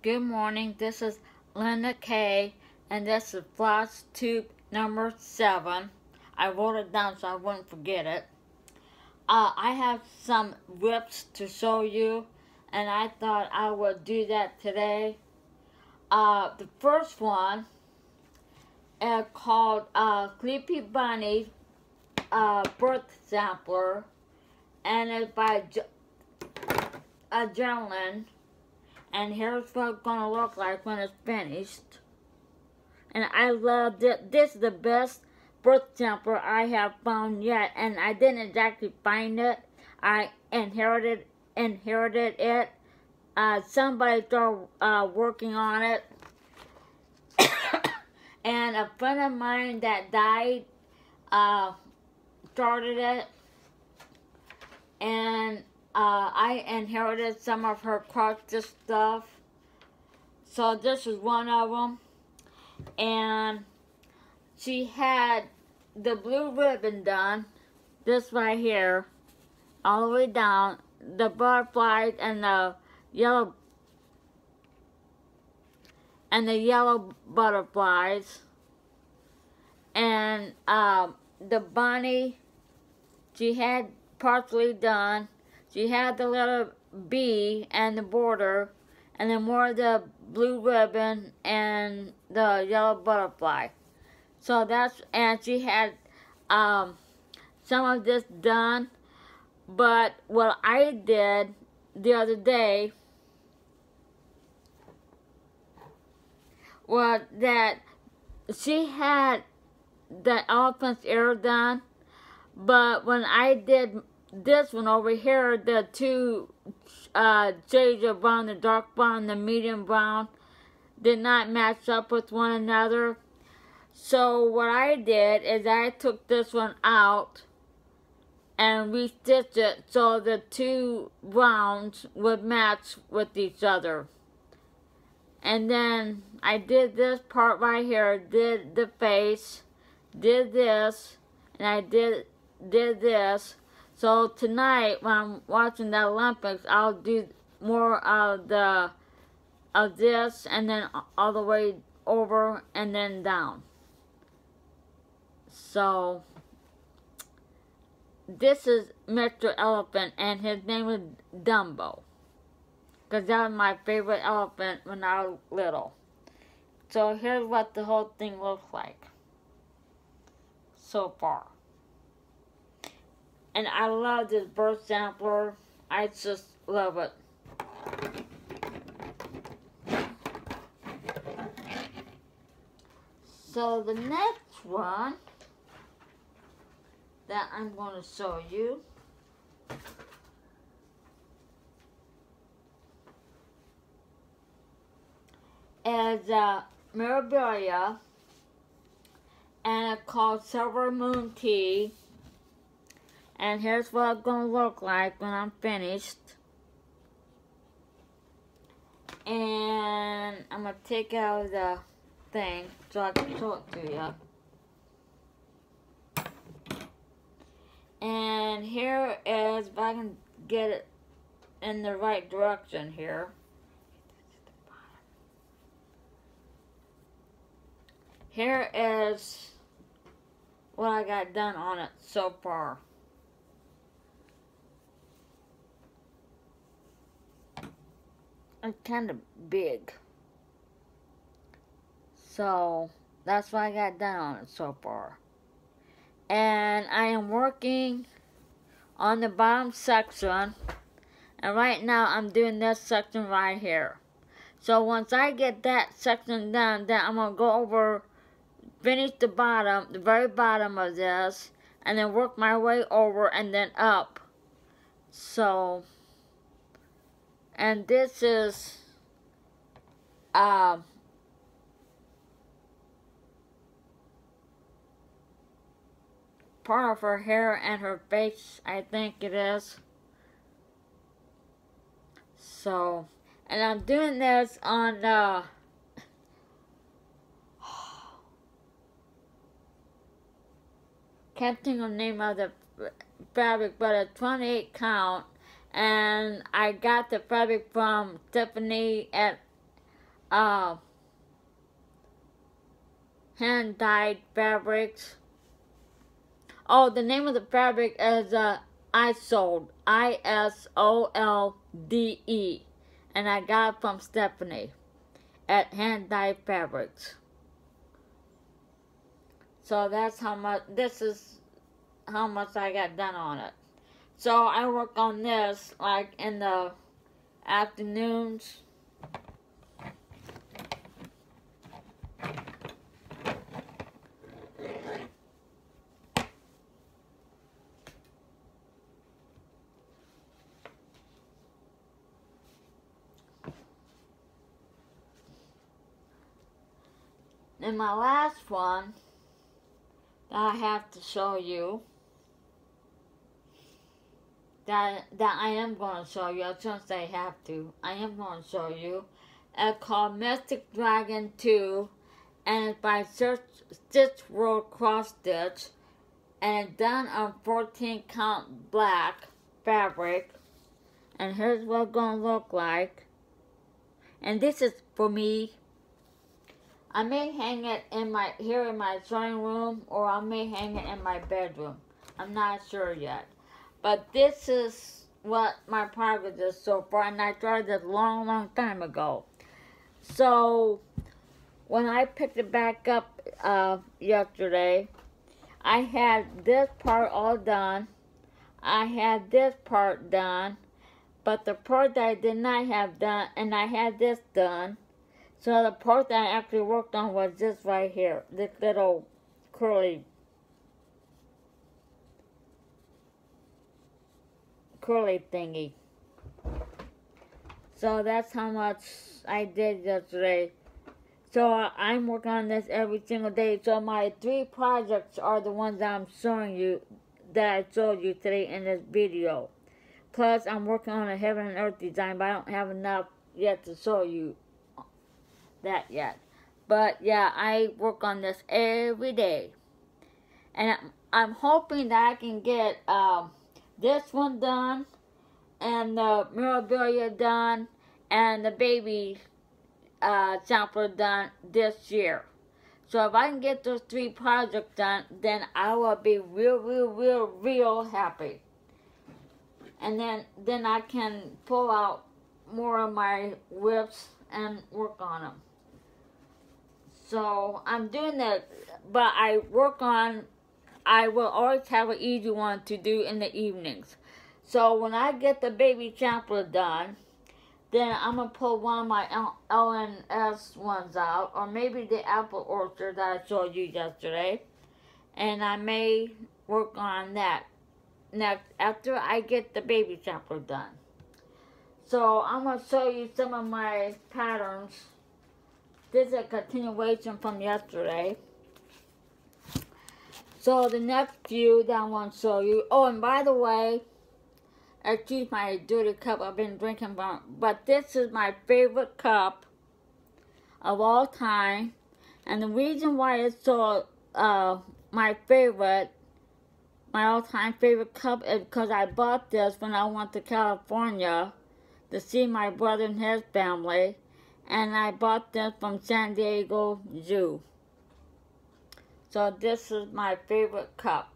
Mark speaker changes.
Speaker 1: Good morning, this is Linda K, and this is Floss tube number 7. I wrote it down so I wouldn't forget it. I have some whips to show you, and I thought I would do that today. The first one is called Sleepy Bunny Birth Sampler, and it's by a gentleman. And here's what it's going to look like when it's finished. And I love it. This is the best birth sampler I have found yet. And I didn't exactly find it. I inherited it. Somebody started working on it. And a friend of mine that died started it. And I inherited some of her crochet stuff. So this is one of them. And she had the blue ribbon done. This right here. All the way down. The butterflies and the yellow butterflies. And the bunny, she had partially done. She had the little bee and the border, and then more of the blue ribbon and the yellow butterfly. So that's, and she had some of this done. But what I did the other day was that she had the elephant's ear done, but when I did this one over here, the two shades of brown, the dark brown and the medium brown, did not match up with one another. So what I did is I took this one out and restitched it so the two browns would match with each other. And then I did this part right here, did the face, did this, and I did this. So tonight, when I'm watching the Olympics, I'll do more of this, and then all the way over and then down. So this is Mr. Elephant, and his name is Dumbo, because that was my favorite elephant when I was little. So here's what the whole thing looks like so far. And I love this birth sampler. I just love it. So the next one that I'm going to show you is Mirabilia, and it's called Silver Moon Tea. And here's what it's going to look like when I'm finished. And I'm going to take out the thing so I can show it to you. And here is, if I can get it in the right direction here. Here is what I got done on it so far. It's kind of big. So that's what I got done on it so far. And I am working on the bottom section. And right now I'm doing this section right here. So once I get that section done, then I'm going to go over, finish the bottom, the very bottom of this, and then work my way over and then up. So, and this is part of her hair and her face, I think it is. So, and I'm doing this on can't think of the name of the fabric, but a 28 count. And I got the fabric from Stephanie at uh, hand-dyed fabrics. Oh, the name of the fabric is Isolde, Isolde, and I got it from Stephanie at Hand Dyed Fabrics. So that's how much. This is how much I got done on it. So I work on this like in the afternoons. And my last one that I have to show you, that I am going to show you, I shouldn't say have to, I am going to show you. It's called Mystic Dragon 2, and it's by Stitch World Cross Stitch, and it's done on 14 count black fabric. And here's what it's going to look like. And this is for me. I may hang it here in my sewing room, or I may hang it in my bedroom. I'm not sure yet. But this is what my progress is so far, and I started this long time ago. So when I picked it back up yesterday, I had this part all done. I had this part done, but the part that I did not have done, and I had this done. So the part that I actually worked on was this right here, this little curly thingy. So that's how much I did yesterday. So I'm working on this every single day. So my 3 projects are the ones that I'm showing you, that I showed you today in this video. Plus I'm working on a heaven and earth design, but I don't have enough yet to show you that yet. But yeah, I work on this every day, and I'm hoping that I can get this one done, and the memorabilia done, and the baby sampler done this year. So if I can get those 3 projects done, then I will be real happy. And then I can pull out more of my whips and work on them. So I'm doing that, but I will always have an easy one to do in the evenings. So when I get the baby sampler done, then I'm going to pull one of my LNS ones out, or maybe the apple orchard that I showed you yesterday, and I may work on that next after I get the baby sampler done. So I'm going to show you some of my patterns. This is a continuation from yesterday. So the next few that I want to show you. Oh, and by the way, excuse my dirty cup I've been drinking from, but this is my favorite cup of all time. And the reason why it's so my all-time favorite cup is because I bought this when I went to California to see my brother and his family. And I bought this from San Diego Zoo. So this is my favorite cup.